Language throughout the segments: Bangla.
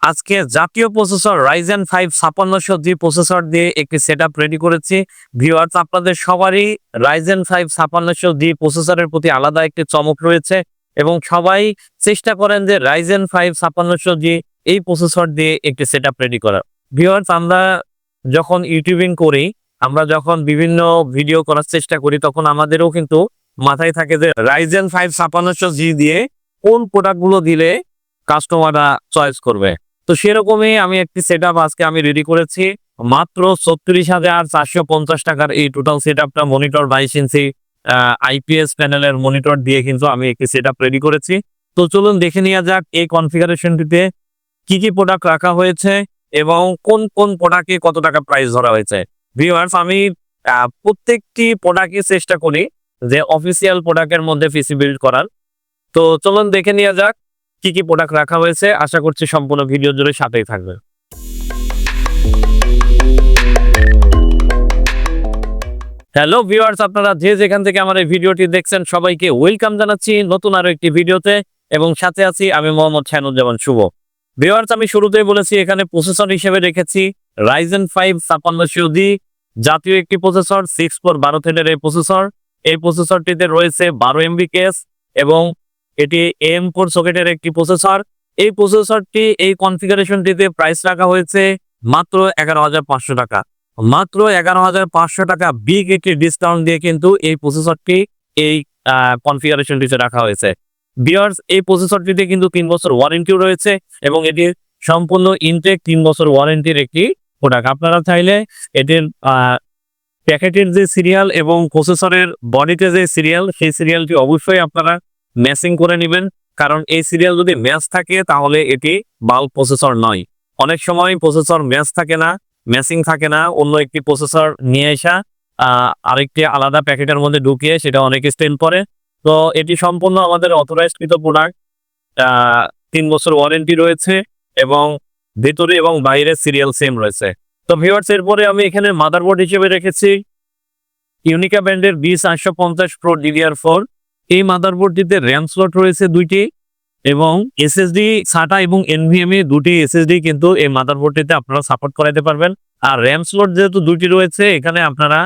আজকে জাতীয় প্রসেসর Ryzen 5 5600G প্রসেসর দিয়ে একটি সেটআপ রেডি করেছি। ভিউয়ার্স, আপনাদের সবারই Ryzen 5 5600G প্রসেসরের প্রতি আলাদা একটি চমক রয়েছে এবং সবাই চেষ্টা করেন যে Ryzen 5 5600G এই প্রসেসর দিয়ে একটি সেটআপ রেডি করার। ভিউয়ার্স, আমরা যখন ইউটিউবিং করি, আমরা যখন বিভিন্ন ভিডিও করার চেষ্টা করি, তখন আমাদেরও কিন্তু মাথায় থাকে যে Ryzen 5 5600G দিয়ে কোন প্রোডাক্টগুলো দিলে কাস্টমাররা চয়েস করবে। তো সেরকমই আমি একটি সেটআপ আজকে আমি রেডি করেছি। মাত্র ৩৬,৪৫০ টাকার এই টোটাল সেটআপটা মনিটর 22 ইঞ্চি আইপিএস প্যানেলের মনিটর দিয়ে কিন্তু আমি একটি সেটআপ রেডি করেছি। তো চলুন দেখে নেওয়া যাক এই কনফিগারেশনটিতে কি কি প্রোডাক্ট রাখা হয়েছে এবং কোন কোন প্রোডাক্টে কত টাকা প্রাইস ধরা হয়েছে। ভিউয়ার্স, আমি প্রত্যেকটি প্রোডাক্টই চেষ্টা করি যে অফিসিয়াল প্রোডাক্টের মধ্যে পিসি বিল্ড করার। তো চলুন দেখে নেওয়া যাক কি কি প্রোডাক্ট রাখা হয়েছে। আশা করছি সম্পূর্ণ ভিডিও জুড়ে সাথেই থাকবে। হ্যালো ভিউয়ার্স, আপনারা যে যেখান থেকে আমার এই ভিডিওটি দেখছেন সবাইকে ওয়েলকাম জানাচ্ছি নতুন আরো একটি ভিডিওতে এবং সাথে আছি আমি মোহাম্মদ শাহনুজ্জামান শুভ। ভিউয়ার্স, আমি শুরুতেই বলেছি এখানে প্রসেসর হিসেবে রেখেছি Ryzen 5 5600G জাতীয় একটি প্রসেসর, 6 কোর 12 থ্রেডের এই প্রসেসর। এই প্রসেসরটিতে রয়েছে 12 MB কেস এবং এটি AM4 সকেটের একটি প্রসেসর। এই প্রসেসরটি এই কনফিগারেশনটিতে প্রাইস রাখা হয়েছে মাত্র 11,500 টাকা। মাত্র 11,500 টাকা বিগ একটি ডিসকাউন্ট দিয়ে কিন্তু এই প্রসেসরটি এই কনফিগারেশনটিতে রাখা হয়েছে। ভিউয়ার্স, এই প্রসেসরটিতে কিন্তু 3 বছর ওয়ারেন্টিও রয়েছে এবং এটি সম্পূর্ণ ইনটেক 3 বছর ওয়ারেন্টির একটি প্রোডাক্ট। আপনারা চাইলে এটির প্যাকেটের যে সিরিয়াল এবং প্রসেসরের বডিতে যে সিরিয়াল, সেই সিরিয়ালটি অবশ্যই আপনারা ম্যাচিং করে নেবেন, কারণ এই সিরিয়াল যদি ম্যাচ থাকে তাহলে এটি বাল্ক প্রসেসর নয়। অনেক সময় প্রসেসর ম্যাচ থাকে না, ম্যাচিং থাকে না, অন্য একটি প্রসেসর নিয়ে আসা আরেকটি আলাদা প্যাকেটের মধ্যে ঢুকিয়ে সেটা অনেকে স্টেল করে। তো এটি সম্পূর্ণ আমাদের অথরাইজকৃত প্রোডাক্ট। 3 বছর ওয়ারেন্টি রয়েছে এবং ভেতরে এবং বাইরে সিরিয়াল সেম রয়েছে। তো ভিউয়ার্স, এরপরে আমি এখানে মাদারবোর্ড হিসেবে রেখেছি ইউনিকা ব্র্যান্ডের B450 Pro DDR4। এই মাদারবোর্ডটিতে র্যাম স্লট রয়েছে 2টি এবং এসএসডি SATA এবং NVMe দুটি এসএসডি কিন্তু এই মাদারবোর্ডটিতে আপনারা সাপোর্ট করাতে পারবেন। আর র্যাম স্লট যেহেতু 2টি রয়েছে, এখানে আপনারা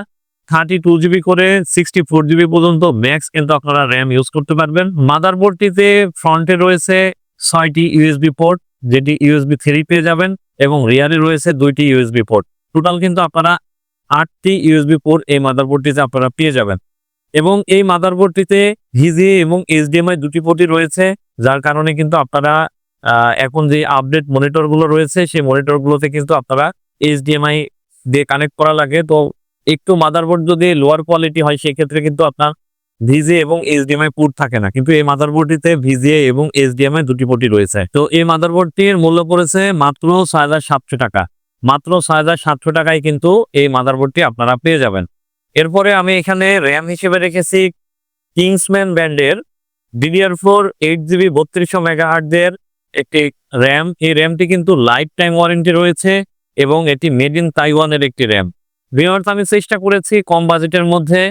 32GB করে 64GB পর্যন্ত ম্যাক্স কিন্তু আপনারা র্যাম ইউজ করতে পারবেন। মাদারবোর্ডটিতে ফ্রন্টে রয়েছে 6টি USB পোর্ট, যেটি USB 3 পেয়ে যাবেন এবং রিয়ারে রয়েছে 2টি USB পোর্ট। টোটাল কিন্তু আপনারা 8টি USB পোর্ট এই মাদারবোর্ডটিতে আপনারা পেয়ে যাবেন এবং এই মাদারবোর্ডটিতে VGA এবং HDMI দুটি পোর্টই রয়েছে, যার কারণে কিন্তু আপনারা এখন যে আপডেট মনিটরগুলো রয়েছে সেই মনিটরগুলোতে কিন্তু আপনারা HDMI দিয়ে কানেক্ট করা লাগে। তো একটু মাদারবোর্ড যদি লোয়ার কোয়ালিটি হয় সেক্ষেত্রে কিন্তু আপনার VGA এবং HDMI পোর্ট থাকে না, কিন্তু এই মাদারবোর্ডটিতে VGA এবং HDMI দুটি পোর্টই রয়েছে। তো এই মাদারবোর্ডটির মূল্য পড়েছে মাত্র 6,700 টাকা। মাত্র 6,700 টাকায় কিন্তু এই মাদারবোর্ডটি আপনারা পেয়ে যাবেন। এরপরে আমি এখানে র্যাম হিসেবে রেখেছি কিংসম্যান ব্র্যান্ডের DDR4 8GB 3200 MHz এর একটি র্যাম। এই র্যামটি কিন্তু লাইফ টাইম ওয়ারেন্টি রয়েছে এবং এটি মেড ইন তাইওয়ানের একটি র্যাম। ভিউয়ার্স, আমি চেষ্টা করেছি কম বাজেটের মধ্যে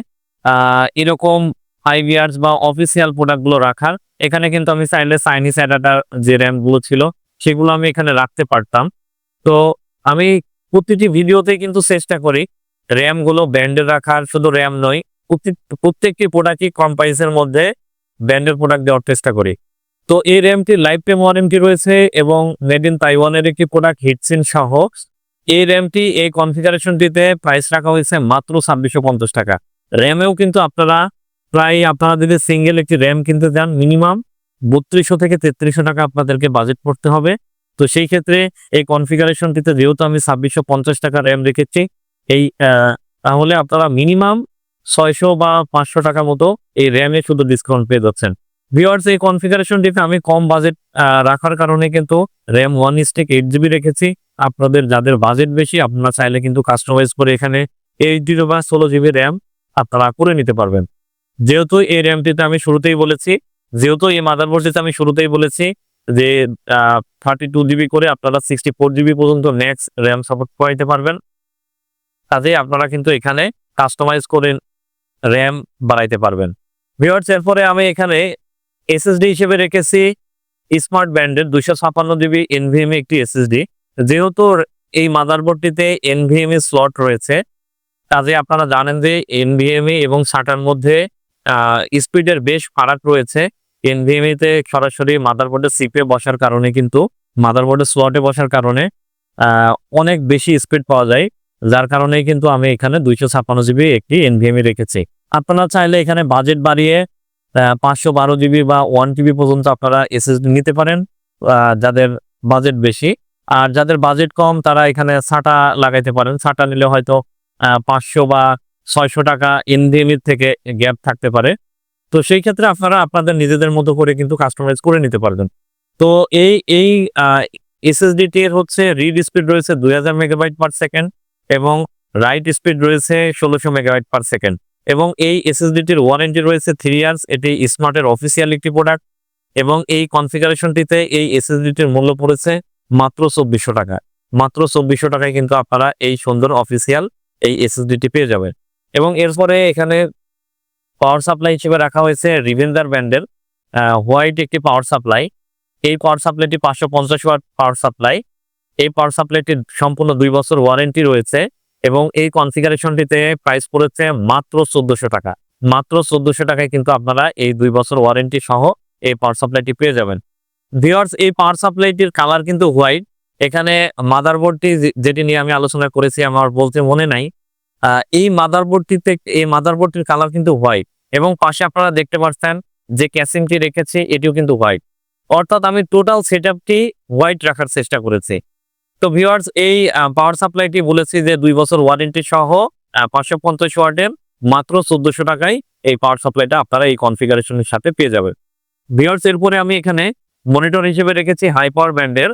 এরকম 5 ইয়ার্স বা অফিসিয়াল প্রোডাক্টগুলো রাখার। এখানে কিন্তু আমি চাইলে চাইনিজ অ্যাডাপ্টার যে র্যামগুলো ছিল সেগুলো আমি এখানে রাখতে পারতাম। তো আমি প্রতিটি ভিডিওতে কিন্তু চেষ্টা করি র্যামগুলো ব্র্যান্ডের রাখার। শুধু র্যাম নয়, প্রত্যেকটি প্রোডাক্টই কম প্রাইসের মধ্যে ব্র্যান্ডের প্রোডাক্ট দেওয়ার চেষ্টা করি। তো এই র্যামটি লাইফ টাইম ওয়ারেন্টি রয়েছে এবং মেড ইন তাইওয়ানের একটি প্রোডাক্ট হিটসিন সহ। এই র্যামটি এই কনফিগারেশনটিতে প্রাইস রাখা হয়েছে মাত্র 2650 টাকা। র্যামেও কিন্তু আপনারা যদি সিঙ্গেল একটি র্যাম কিনতে যান মিনিমাম 3200 থেকে 3300 টাকা আপনাদেরকে বাজেট করতে হবে। তো সেই ক্ষেত্রে এই কনফিগারেশনটিতে যেহেতু আমি 2650 টাকা র্যাম রেখেছি, তাহলে আপনারা মিনিমাম 600 বা 500 টাকা মতো এই র্যামে শুধু ডিসকাউন্ট পেয়ে যাচ্ছেন। ভিউয়ার্স, এই কনফিগারেশনটিতে আমি কম বাজেট রাখার কারণে কিন্তু র্যাম 1:8GB রেখেছি। আপনাদের যাদের বাজেট বেশি, আপনারা চাইলে কিন্তু কাস্টমাইজ করে এখানে 8GB বা 16GB র্যাম আপনারা করে নিতে পারবেন। যেহেতু এই র্যামটিতে আমি শুরুতেই বলেছি, যেহেতু এই মাদারবোর্ডটিতে আমি শুরুতেই বলেছি যে 32GB করে আপনারা 64GB পর্যন্ত ম্যাক্স র্যাম সাপোর্ট করাইতে পারবেন, কাজেই আপনারা কিন্তু এখানে কাস্টমাইজ করে র্যাম বাড়াইতে পারবেন। ভিউয়ার্স, এরপরে আমি এখানে এসএসডি হিসেবে রেখেছি স্মার্ট ব্যান্ডের 256 জিবি এনভিএমই একটি এসএসডি। যেহেতু এই মাদারবোর্ডটিতে এনভিএমই স্লট রয়েছে, কাজে আপনারা জানেন যে এনভিএমই এবং SATA র মধ্যে স্পিডের বেশ ফারাক রয়েছে। এনভিএমই তে সরাসরি মাদারবোর্ডের চিপে বসার কারণে কিন্তু মাদারবোর্ডের স্লটে বসার কারণে অনেক বেশি স্পিড পাওয়া যায়। যার কারণে কিন্তু আমি এখানে 256 জিবি একটি এনভিএমই রেখেছি। আপনারা চাইলে এখানে বাজেট বাড়িয়ে 512 জিবি বা 1 টিবি পর্যন্ত আপনারা এসএসডি নিতে পারেন, যাদের বাজেট বেশি। আর যাদের বাজেট কম তারা এখানে SATA লাগাইতে পারেন। SATA নিলে হয়তো 500 বা 600 টাকা এনভিএমই থেকে গ্যাপ থাকতে পারে। তো সেই ক্ষেত্রে আপনারা আপনাদের নিজেদের মতো করে কিন্তু কাস্টমাইজ করে নিতে পারবেন। তো এই এসএসডিটির হচ্ছে রিড স্পিড রয়েছে 2000 মেগাবাইট পার সেকেন্ড এবং রাইট স্পিড রয়েছে 1600 মেগাবাইট পার সেকেন্ড এবং এই এসএসডিটির ওয়ারেন্টি রয়েছে 3 ইয়ার্স। এটি স্মার্টের অফিসিয়াল একটি প্রোডাক্ট এবং এই কনফিগারেশনটিতে এই এসএসডিটির মূল্য পড়েছে মাত্র 2400 টাকা। মাত্র 2400 টাকায় কিন্তু আপনারা এই সুন্দর অফিসিয়াল এই এসএসডিটি পেয়ে যাবেন। এবং এরপরে এখানে পাওয়ার সাপ্লাই হিসেবে রাখা হয়েছে রিভেঞ্জার ব্র্যান্ডের হোয়াইট একটি পাওয়ার সাপ্লাই। এই পাওয়ার সাপ্লাইটি 550 ওয়াট পাওয়ার সাপ্লাই। এই পাওয়ার সাপ্লাইটির সম্পূর্ণ 2 বছর ওয়ারেন্টি রয়েছে এবং এই কনফিগারেশনটিতে প্রাইস পড়েছে মাত্র 1400 টাকা। মাত্র 1400 টাকায় কিন্তু আপনারা এই 2 বছর ওয়ারেন্টি সহ এই পাওয়ার সাপ্লাইটি পেয়ে যাবেন। ভিউয়ার্স, এই পাওয়ার সাপ্লাইটির কালার কিন্তু হোয়াইট। এখানে মাদারবোর্ডটি যেটি নিয়ে আমি আলোচনা করেছি আমার বলতে মনে নাই। এই মাদারবোর্ডটির কালার কিন্তু হোয়াইট এবং পাশে আপনারা দেখতে পাচ্ছেন যে ক্যাসিংটি রেখেছি এটিও কিন্তু হোয়াইট। অর্থাৎ আমি টোটাল সেটআপটি হোয়াইট রাখার চেষ্টা করেছি। তো ভিউয়ার্স, এই পাওয়ার সাপ্লাইটি বলেছি যে 2 বছর ওয়ারেন্টি সহ 550 ওয়াটের মাত্র 1400 টাকায় এই পাওয়ার সাপ্লাইটা আপনারা এই কনফিগারেশনের সাথে পেয়ে যাবেন। ভিউয়ার্স, এরপরে আমি এখানে মনিটর হিসেবে রেখেছি হাই পাওয়ার ব্যান্ডের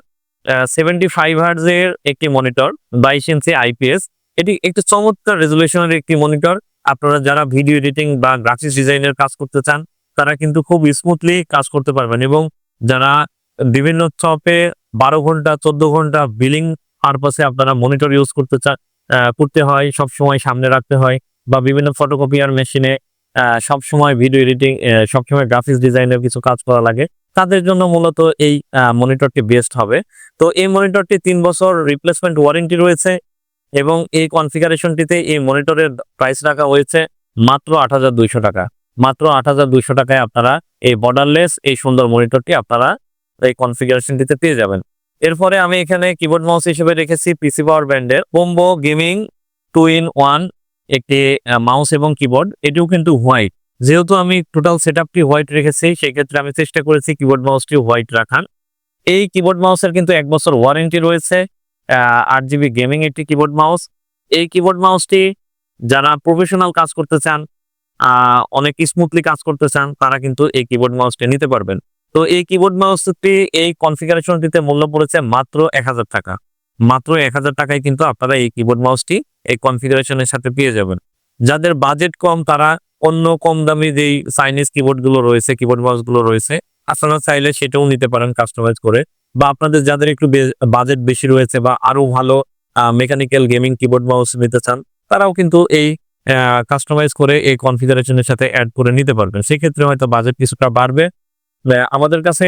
75 হার্টজের একটি মনিটর 22 ইঞ্চি আইপিএস। এটি একটি চমৎকার রেজুলেশনের একটি মনিটর। আপনারা যারা ভিডিও এডিটিং বা গ্রাফিক্স ডিজাইনের কাজ করতে চান তারা কিন্তু খুব স্মুথলি কাজ করতে পারবেন এবং যারা বিভিন্ন শপে 12 ঘন্টা 14 ঘন্টা বিলিং পারপাসে আপনারা মনিটর ইউজ করতে হয়, সবসময় সামনে রাখতে হয় বা বিভিন্ন ফটোকপিয়ার মেশিনে সবসময় ভিডিও এডিটিং সবসময় গ্রাফিক্স ডিজাইনের কিছু কাজ করা লাগে, তাদের জন্য মূলত এই মনিটরটি বেস্ট হবে। তো এই মনিটরটি 3 বছর রিপ্লেসমেন্ট ওয়ারেন্টি রয়েছে এবং এই কনফিগারেশনটিতে এই মনিটরের প্রাইস রাখা হয়েছে মাত্র 8200 টাকা। মাত্র 8200 টাকায় আপনারা এই বর্ডারলেস এই সুন্দর মনিটরটি আপনারা এই কনফিগারেশনটিতে পেয়ে যাবেন। এরপরে আমি এখানে কিবোর্ড মাউস হিসেবে রেখেছি পিসি পাওয়ার ব্র্যান্ডের কোম্বো গেমিং 2-in-1 একটি মাউস এবং কিবোর্ড। এটিও কিন্তু হোয়াইট। যেহেতু আমি টোটাল সেটআপটি হোয়াইট রেখেছি সেক্ষেত্রে আমি চেষ্টা করেছি কিবোর্ড মাউসটি হোয়াইট রাখার। এই কিবোর্ড মাউসের কিন্তু 1 বছর ওয়ারেন্টি রয়েছে। 8GB গেমিং একটি কিবোর্ড মাউস। এই কিবোর্ড মাউসটি যারা প্রফেশনাল কাজ করতে চান, অনেক স্মুথলি কাজ করতে চান, তারা কিন্তু এই কিবোর্ড মাউসটি নিতে পারবেন। তো এই কিবোর্ড মাউসটি এই কনফিগারেশনটিতে মূল্য পড়েছে মাত্র 1000 টাকা। মাত্র 1000 টাকায় কিন্তু আপনারা এই কিবোর্ড মাউসটি এই কনফিগারেশনের সাথে পেয়ে যাবেন। যাদের বাজেট কম তারা অন্য কম দামি যেই চাইনিজ কিবোর্ডগুলো রয়েছে, কিবোর্ড মাউসগুলো রয়েছে, আপনারা চাইলে সেটাও নিতে পারেন কাস্টমাইজ করে। বা আপনাদের যাদের একটু বাজেট বেশি রয়েছে বা আরো ভালো মেকানিক্যাল গেমিং কিবোর্ড মাউস নিতে চান, তারাও কিন্তু এই কাস্টমাইজ করে এই কনফিগারেশনের সাথে অ্যাড করে নিতে পারবেন। সেক্ষেত্রে হয়তো বাজেট কিছুটা বাড়বে। আমাদের কাছে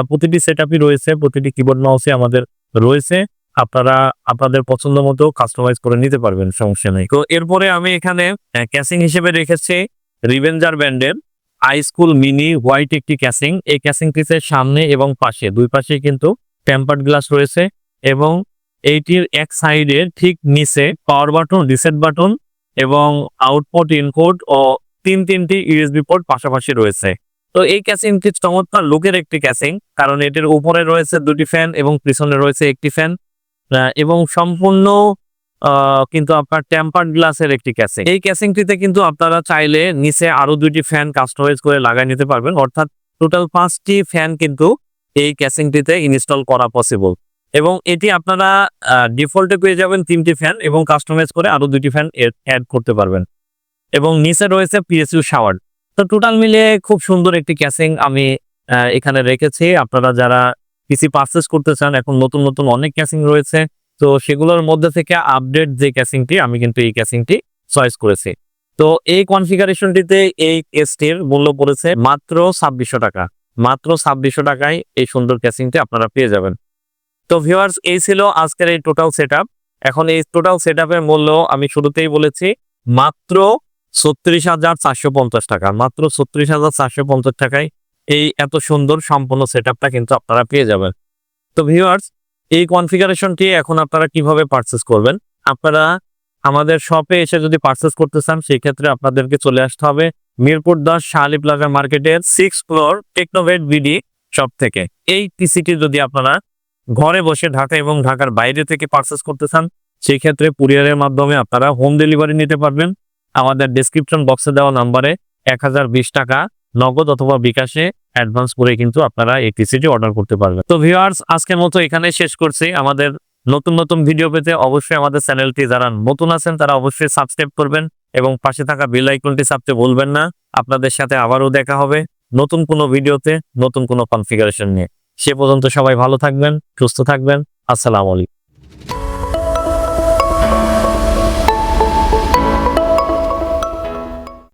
প্রতিটি সেটআপই রয়েছে, প্রতিটি কিবোর্ড মাউসে আমাদের রয়েছে। আপনারা আপনাদের পছন্দ মতো কাস্টমাইজ করে নিতে পারবেন, সমস্যা নেই। তো এরপরে আমি এখানে ক্যাসিং হিসেবে রেখেছি রিভেঞ্জার ব্র্যান্ডের আইস্কুল মিনি হোয়াইট একটি ক্যাসিং। এই ক্যাসিংটিতে সামনে এবং পাশে দুই পাশে কিন্তু টেম্পার্ড গ্লাস রয়েছে এবং এইটির এক সাইডে ঠিক নিচে পাওয়ার বাটন, রিসেট বাটন এবং আউটপুট, ইনপুট ও তিনটি ইউএসবি পোর্ট পাশাপাশি রয়েছে। তো এই ক্যাসিংটি চমৎকার লুকের একটি ক্যাসিং, কারণ এটির উপরে রয়েছে 2টি ফ্যান এবং পিছনে রয়েছে একটি ফ্যান এবং সম্পূর্ণ কিন্তু আপনার টেম্পার্ড গ্লাসের একটি ক্যাসিং। এই ক্যাসিংটিতে কিন্তু আপনারা চাইলে নিচে আরো 2টি ফ্যান কাস্টমাইজ করে লাগাই নিতে পারবেন, অর্থাৎ টোটাল 5টি ফ্যান কিন্তু এই ক্যাসিংটিতে ইনস্টল করা পসিবল। এবং এটি আপনারা ডিফল্টে পেয়ে যাবেন 3টি ফ্যান এবং কাস্টমাইজ করে আরো 2টি ফ্যান অ্যাড করতে পারবেন। এবং নিচে রয়েছে পিএসইউ শাওয়ার। তো টোটাল মিলিয়ে খুব সুন্দর একটি ক্যাসিং আমি এখানে রেখেছি। আপনারা যারা পিসি পারচেজ করতে চান, এখন নতুন নতুন অনেক ক্যাসিং রয়েছে, তো সেগুলোর মধ্যে থেকে আপডেট যে ক্যাসিংটি আমি কিন্তু এই ক্যাসিংটি চয়েস করেছি। তো এই কনফিগারেশনটিতে এই কেসটির মূল্য পড়েছে মাত্র 2600 টাকা। মাত্র 2600 টাকায় এই সুন্দর কেসিংটি আপনারা পেয়ে যাবেন। তো ভিউয়ার্স, এই ছিল আজকের এই টোটাল সেটআপ। এখন এই টোটাল সেটআপের মূল্য আমি শুরুতেই বলেছি মাত্র 36,450 টাকা। মাত্র 36,450 টাকায় এই এত সুন্দর সম্পূর্ণ সেটআপটা কিন্তু আপনারা পেয়ে যাবেন। তো ভিউয়ার্স, এই কনফিগারেশনটি এখন আপনারা কিভাবে পারচেজ করবেন? আপনারা আমাদের শপে এসে যদি পারচেজ করতে চান, সেই ক্ষেত্রে আপনাদেরকে চলে আসতে হবে মিরপুর 10 শাহ আলী প্লাজা মার্কেটের 6th ফ্লোর টেকনোভেট বিডি শপ থেকে। এই পিসিটি যদি আপনারা ঘরে বসে ঢাকা এবং ঢাকার বাইরে থেকে পারচেজ করতে চান, সেই ক্ষেত্রে কুরিয়ারের মাধ্যমে আপনারা হোম ডেলিভারি নিতে পারবেন। আমাদের ডেসক্রিপশন বক্সে দেওয়া নাম্বারে 1020 টাকা নগদ অথবা বিকাশে অ্যাডভান্স করে কিন্তু আপনারা এই পিসিটি অর্ডার করতে পারবেন। তো ভিউয়ার্স, আজকের মতো এখানে শেষ করছি। আমাদের নতুন নতুন ভিডিও পেতে অবশ্যই আমাদের চ্যানেলটি যারা নতুন আছেন তারা অবশ্যই সাবস্ক্রাইব করবেন এবং পাশে থাকা বেল আইকনটি চাপতে ভুলবেন না। আপনাদের সাথে আবারও দেখা হবে নতুন কোনো ভিডিওতে, নতুন কোনো কনফিগারেশন নিয়ে। সে পর্যন্ত সবাই ভালো থাকবেন, সুস্থ থাকবেন। আসসালামু আলাইকুম।